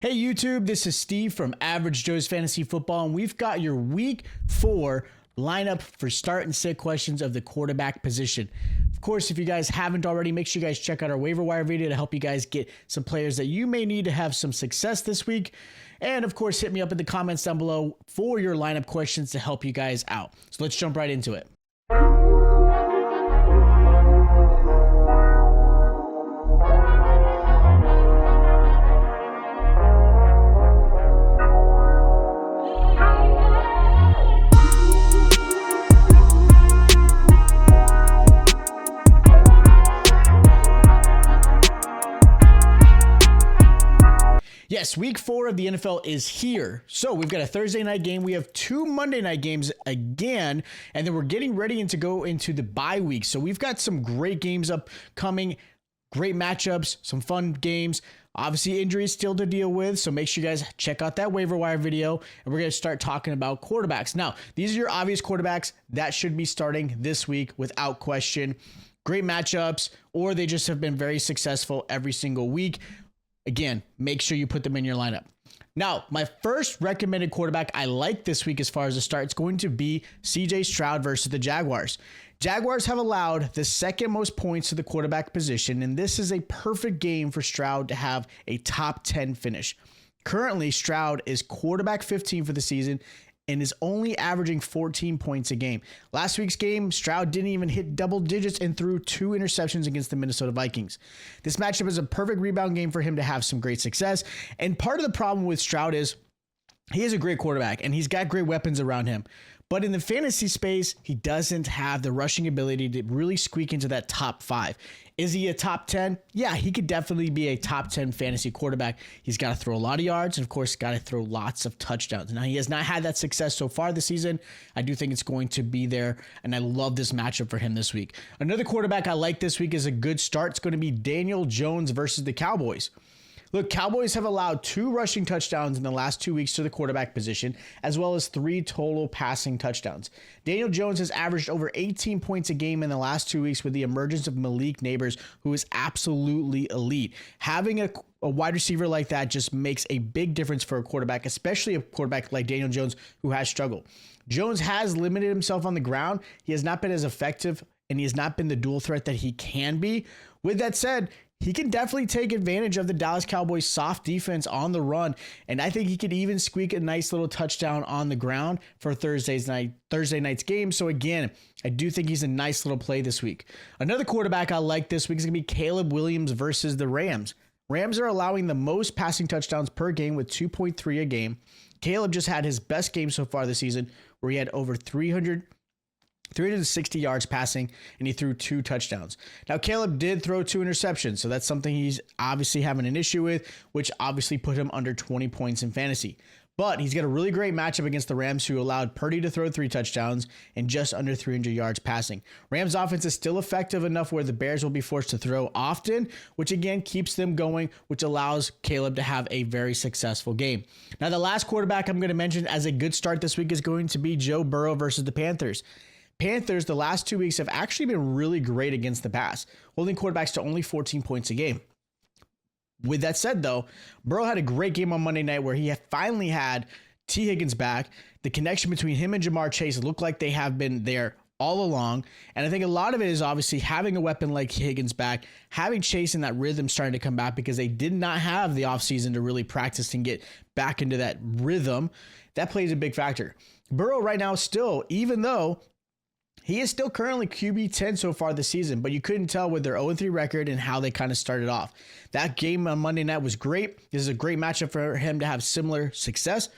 Hey YouTube, this is Steve from Average Joe's Fantasy Football, and we've got your Week 4 lineup for start and sit questions of the quarterback position. Of course, if you guys haven't already, make sure you guys check out our waiver wire video to help you guys get some players that you may need to have some success this week. And of course, hit me up in the comments down below for your lineup questions to help you guys out. So let's jump right into it. Yes, week 4 of the NFL is here. So we've got a Thursday night game. We have 2 Monday night games again, and then we're getting ready to go into the bye week. So we've got some great games upcoming, great matchups, some fun games. Obviously, injuries still to deal with, so make sure you guys check out that waiver wire video, and we're going to start talking about quarterbacks. Now, these are your obvious quarterbacks that should be starting this week without question. Great matchups, or they just have been very successful every single week. Again, make sure you put them in your lineup. Now, my first recommended quarterback I like this week as far as the start, it's going to be CJ Stroud versus the Jaguars. Jaguars have allowed the second most points to the quarterback position, and this is a perfect game for Stroud to have a top 10 finish. Currently, Stroud is quarterback 15 for the season and is only averaging 14 points a game. Last week's game, Stroud didn't even hit double digits and threw 2 interceptions against the Minnesota Vikings. This matchup is a perfect rebound game for him to have some great success. And part of the problem with Stroud is he is a great quarterback and he's got great weapons around him. But in the fantasy space, he doesn't have the rushing ability to really squeak into that top 5. Is he a top 10? Yeah, he could definitely be a top 10 fantasy quarterback. He's got to throw a lot of yards and, of course, got to throw lots of touchdowns. Now, he has not had that success so far this season. I do think it's going to be there, and I love this matchup for him this week. Another quarterback I like this week is a good start. It's going to be Daniel Jones versus the Cowboys. Look, Cowboys have allowed 2 rushing touchdowns in the last 2 weeks to the quarterback position, as well as 3 total passing touchdowns. Daniel Jones has averaged over 18 points a game in the last 2 weeks with the emergence of Malik Neighbors, who is absolutely elite. Having a wide receiver like that just makes a big difference for a quarterback, especially a quarterback like Daniel Jones, who has struggled. Jones has limited himself on the ground. He has not been as effective, and he has not been the dual threat that he can be. With that said, he can definitely take advantage of the Dallas Cowboys' soft defense on the run, and I think he could even squeak a nice little touchdown on the ground for Thursday night's game. So again, I do think he's a nice little play this week. Another quarterback I like this week is going to be Caleb Williams versus the Rams. Rams are allowing the most passing touchdowns per game with 2.3 a game. Caleb just had his best game so far this season, where he had over 360 yards passing, and he threw 2 touchdowns. Now, Caleb did throw 2 interceptions, so that's something he's obviously having an issue with, which obviously put him under 20 points in fantasy. But he's got a really great matchup against the Rams, who allowed Purdy to throw 3 touchdowns and just under 300 yards passing. Rams offense is still effective enough where the Bears will be forced to throw often, which again keeps them going, which allows Caleb to have a very successful game. Now, the last quarterback I'm going to mention as a good start this week is going to be Joe Burrow versus the Panthers. Panthers, the last 2 weeks have actually been really great against the pass, holding quarterbacks to only 14 points a game. With that said, though, Burrow had a great game on Monday night where he finally had T. Higgins back. The connection between him and Jamar Chase looked like they have been there all along. And I think a lot of it is obviously having a weapon like Higgins back, having Chase in that rhythm starting to come back because they did not have the offseason to really practice and get back into that rhythm. That plays a big factor. Burrow right now still, even though he is still currently QB 10 so far this season, but you couldn't tell with their 0-3 record and how they kind of started off. That game on Monday night was great. This is a great matchup for him to have similar success.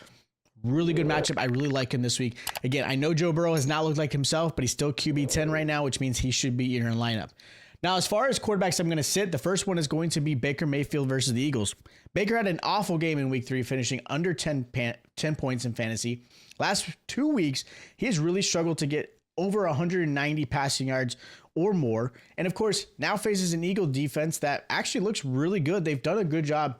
Really good matchup. I really like him this week. Again, I know Joe Burrow has not looked like himself, but he's still QB 10 right now, which means he should be in your lineup. Now, as far as quarterbacks I'm going to sit, the first one is going to be Baker Mayfield versus the Eagles. Baker had an awful game in week 3, finishing under 10 points in fantasy. Last 2 weeks, he has really struggled to get over 190 passing yards or more. And of course, now faces an Eagle defense that actually looks really good. They've done a good job,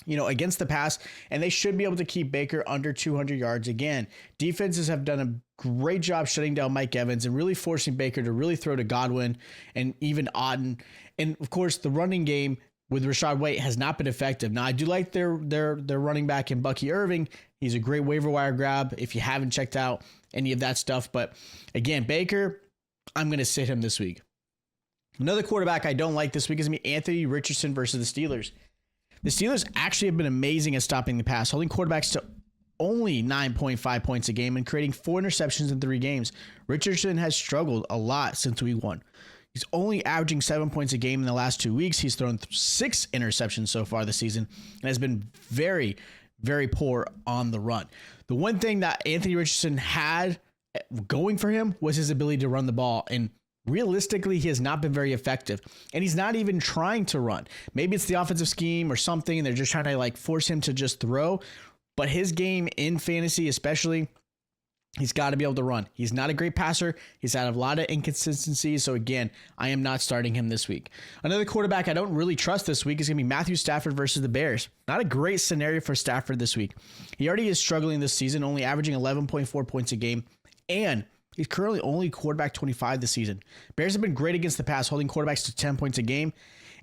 against the pass, and they should be able to keep Baker under 200 yards again. Defenses have done a great job shutting down Mike Evans and really forcing Baker to really throw to Godwin and even Auden. And of course, the running game with Rashad White has not been effective. Now, I do like their running back in Bucky Irving. He's a great waiver wire grab if you haven't checked out any of that stuff. But again, Baker, I'm going to sit him this week. Another quarterback I don't like this week is going to be Anthony Richardson versus the Steelers. The Steelers actually have been amazing at stopping the pass, holding quarterbacks to only 9.5 points a game and creating 4 interceptions in 3 games. Richardson has struggled a lot since week 1. He's only averaging 7 points a game in the last 2 weeks. He's thrown 6 interceptions so far this season and has been very, very poor on the run. The one thing that Anthony Richardson had going for him was his ability to run the ball, and realistically, he has not been very effective, and he's not even trying to run. Maybe it's the offensive scheme or something, and they're just trying to like force him to just throw. But his game in fantasy, especially, he's got to be able to run. He's not a great passer. He's had a lot of inconsistencies. So again, I am not starting him this week. Another quarterback I don't really trust this week is going to be Matthew Stafford versus the Bears. Not a great scenario for Stafford this week. He already is struggling this season, only averaging 11.4 points a game, and he's currently only quarterback 25 this season. Bears have been great against the pass, holding quarterbacks to 10 points a game.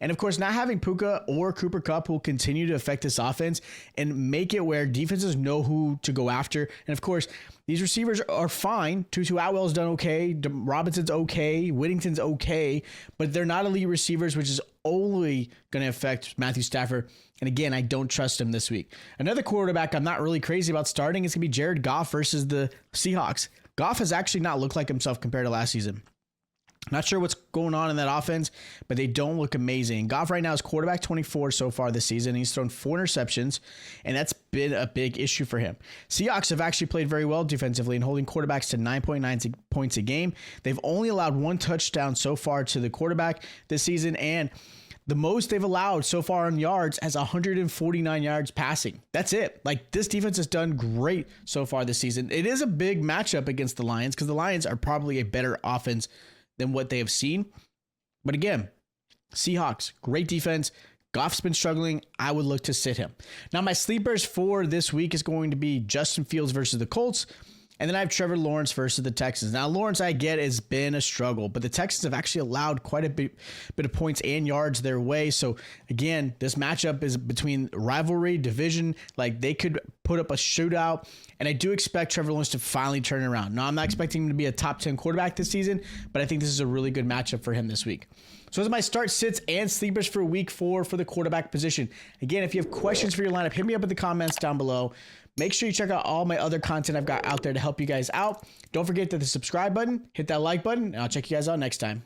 And of course, not having Puka or Cooper Kupp will continue to affect this offense and make it where defenses know who to go after. And of course, these receivers are fine. Tutu Atwell's done okay. Robinson's okay. Whittington's okay. But they're not elite receivers, which is only going to affect Matthew Stafford. And again, I don't trust him this week. Another quarterback I'm not really crazy about starting is going to be Jared Goff versus the Seahawks. Goff has actually not looked like himself compared to last season. Not sure what's going on in that offense, but they don't look amazing. Goff right now is quarterback 24 so far this season. He's thrown 4 interceptions, and that's been a big issue for him. Seahawks have actually played very well defensively and holding quarterbacks to 9.9 points a game. They've only allowed 1 touchdown so far to the quarterback this season, and the most they've allowed so far in yards has 149 yards passing. That's it. Like, this defense has done great so far this season. It is a big matchup against the Lions because the Lions are probably a better offense than what they have seen. But again, Seahawks, great defense. Goff's been struggling. I would look to sit him. Now, my sleepers for this week is going to be Justin Fields versus the Colts. And then I have Trevor Lawrence versus the Texans. Now, Lawrence, I get, has been a struggle, but the Texans have actually allowed quite a bit of points and yards their way. So, again, this matchup is between rivalry, division. Like, they could put up a shootout, and I do expect Trevor Lawrence to finally turn it around. Now, I'm not expecting him to be a top 10 quarterback this season, but I think this is a really good matchup for him this week. So those are my start, sits, and sleepers for week 4 for the quarterback position. Again, if you have questions for your lineup, hit me up in the comments down below. Make sure you check out all my other content I've got out there to help you guys out. Don't forget to hit the subscribe button, hit that like button, and I'll check you guys out next time.